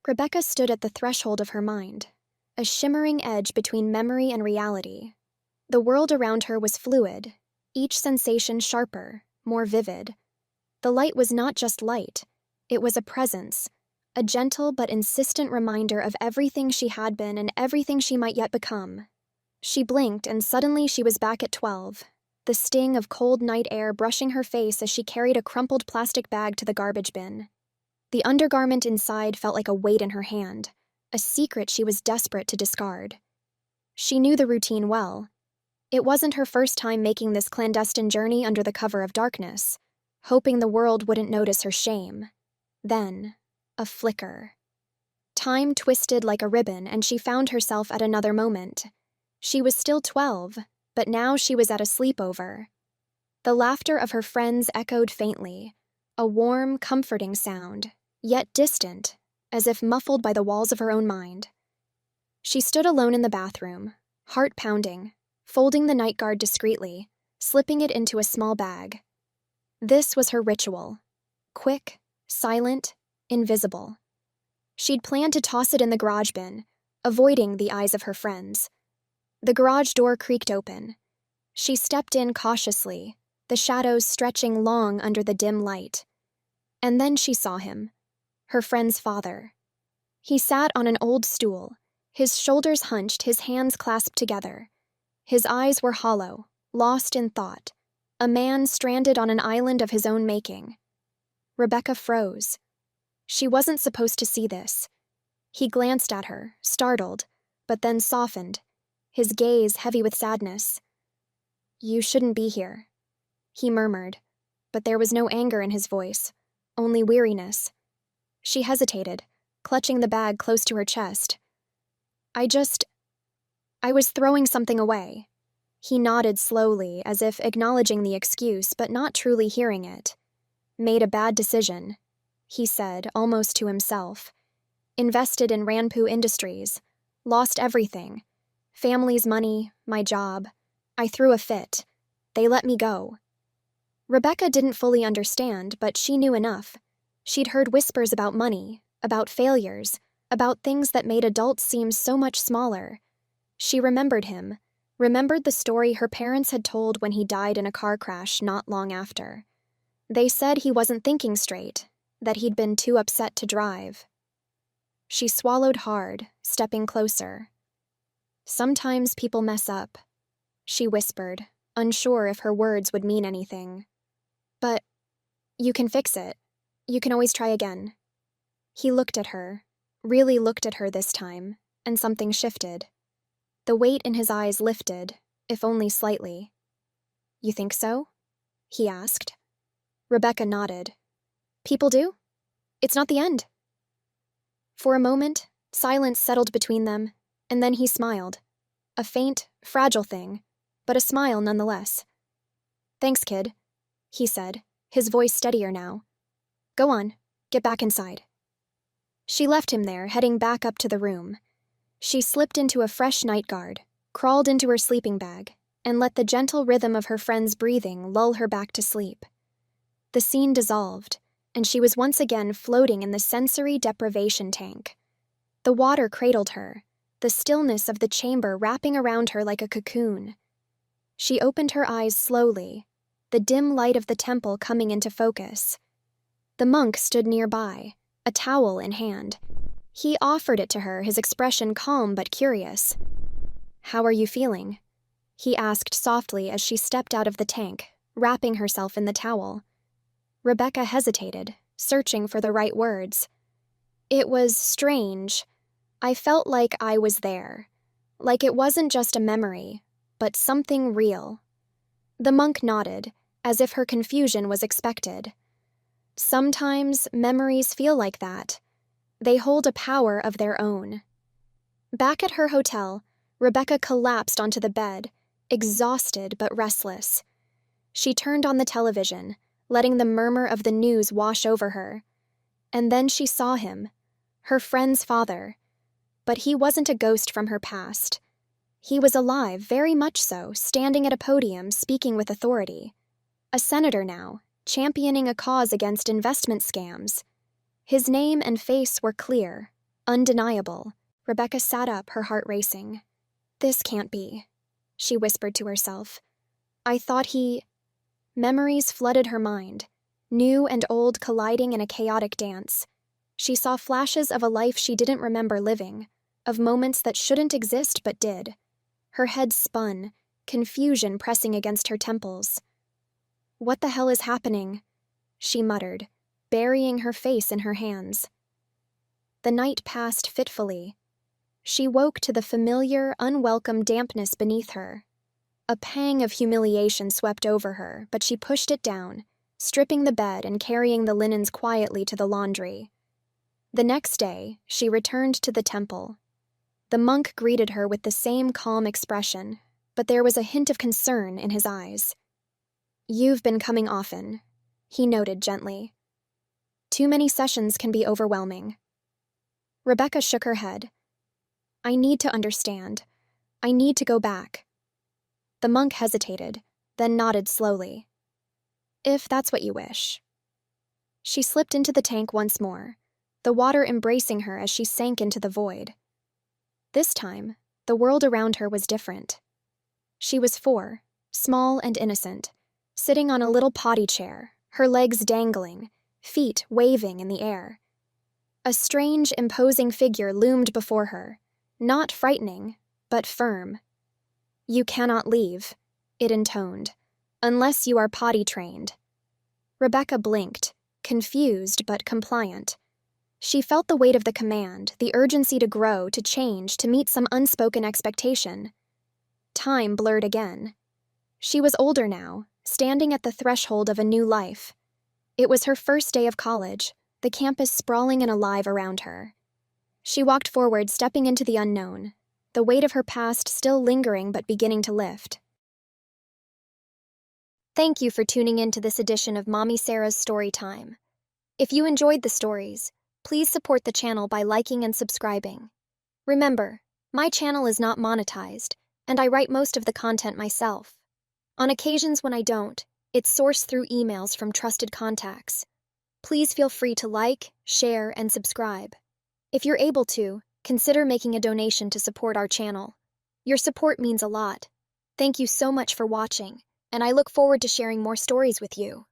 Rebecca stood at the threshold of her mind, a shimmering edge between memory and reality. The world around her was fluid, each sensation sharper, more vivid. The light was not just light, it was a presence, a gentle but insistent reminder of everything she had been and everything she might yet become. She blinked and suddenly she was back at 12, the sting of cold night air brushing her face as she carried a crumpled plastic bag to the garbage bin. The undergarment inside felt like a weight in her hand, a secret she was desperate to discard. She knew the routine well. It wasn't her first time making this clandestine journey under the cover of darkness, hoping the world wouldn't notice her shame. Then, a flicker. Time twisted like a ribbon and she found herself at another moment. She was still 12, but now she was at a sleepover. The laughter of her friends echoed faintly, a warm, comforting sound, yet distant, as if muffled by the walls of her own mind. She stood alone in the bathroom, heart pounding, folding the night guard discreetly, slipping it into a small bag. This was her ritual. Quick, silent, invisible. She'd planned to toss it in the garage bin, avoiding the eyes of her friends. The garage door creaked open. She stepped in cautiously, the shadows stretching long under the dim light. And then she saw him, her friend's father. He sat on an old stool, his shoulders hunched, his hands clasped together. His eyes were hollow, lost in thought, a man stranded on an island of his own making. Rebecca froze. She wasn't supposed to see this. He glanced at her, startled, but then softened, his gaze heavy with sadness. "You shouldn't be here," he murmured, but there was no anger in his voice, only weariness. She hesitated, clutching the bag close to her chest. I was throwing something away." He nodded slowly, as if acknowledging the excuse but not truly hearing it. "Made a bad decision," he said, almost to himself. "Invested in Ranpu Industries. Lost everything. Family's money, my job. I threw a fit. They let me go." Rebecca didn't fully understand, but she knew enough. She'd heard whispers about money, about failures, about things that made adults seem so much smaller. She remembered him, remembered the story her parents had told when he died in a car crash not long after. They said he wasn't thinking straight, that he'd been too upset to drive. She swallowed hard, stepping closer. "Sometimes people mess up," she whispered, unsure if her words would mean anything. "But you can fix it. You can always try again." He looked at her, really looked at her this time, and something shifted. The weight in his eyes lifted, if only slightly. "You think so?" he asked. Rebecca nodded. "People do. It's not the end." For a moment, silence settled between them, and then he smiled. A faint, fragile thing, but a smile nonetheless. "Thanks, kid," he said, his voice steadier now. "Go on, get back inside." She left him there, heading back up to the room. She slipped into a fresh night guard, crawled into her sleeping bag, and let the gentle rhythm of her friend's breathing lull her back to sleep. The scene dissolved, and she was once again floating in the sensory deprivation tank. The water cradled her, the stillness of the chamber wrapping around her like a cocoon. She opened her eyes slowly, the dim light of the temple coming into focus. The monk stood nearby, a towel in hand. He offered it to her, his expression calm but curious. "How are you feeling?" he asked softly as she stepped out of the tank, wrapping herself in the towel. Rebecca hesitated, searching for the right words. "It was strange. I felt like I was there. Like it wasn't just a memory, but something real." The monk nodded, as if her confusion was expected. "Sometimes memories feel like that. They hold a power of their own." Back at her hotel, Rebecca collapsed onto the bed, exhausted but restless. She turned on the television, letting the murmur of the news wash over her. And then she saw him, her friend's father. But he wasn't a ghost from her past. He was alive, very much so, standing at a podium, speaking with authority. A senator now, championing a cause against investment scams. His name and face were clear, Undeniable. Rebecca sat up, her heart racing. This can't be, she whispered to herself. I thought he. Memories flooded her mind, new and old colliding in a chaotic dance. She saw flashes of a life she didn't remember living, of moments that shouldn't exist but did. Her head spun, confusion pressing against her temples. What the hell is happening? She muttered, burying her face in her hands. The night passed fitfully. She woke to the familiar, unwelcome dampness beneath her. A pang of humiliation swept over her, but she pushed it down, stripping the bed and carrying the linens quietly to the laundry. The next day, she returned to the temple. The monk greeted her with the same calm expression, but there was a hint of concern in his eyes. You've been coming often, he noted gently. Too many sessions can be overwhelming. Rebecca shook her head. I need to understand. I need to go back. The monk hesitated, then nodded slowly. If that's what you wish. She slipped into the tank once more, the water embracing her as she sank into the void. This time, the world around her was different. She was 4, small and innocent, sitting on a little potty chair, her legs dangling, feet waving in the air. A strange, imposing figure loomed before her, not frightening, but firm. You cannot leave, it intoned, unless you are potty trained. Rebecca blinked, confused but compliant. She felt the weight of the command, the urgency to grow, to change, to meet some unspoken expectation. Time blurred again. She was older now, standing at the threshold of a new life. It was her first day of college, the campus sprawling and alive around her. She walked forward, stepping into the unknown, the weight of her past still lingering but beginning to lift. Thank you for tuning in to this edition of Mommy Sarah's Story Time. If you enjoyed the stories, please support the channel by liking and subscribing. Remember, my channel is not monetized, and I write most of the content myself. On occasions when I don't, it's sourced through emails from trusted contacts. Please feel free to like, share, and subscribe. If you're able to, consider making a donation to support our channel. Your support means a lot. Thank you so much for watching, and I look forward to sharing more stories with you.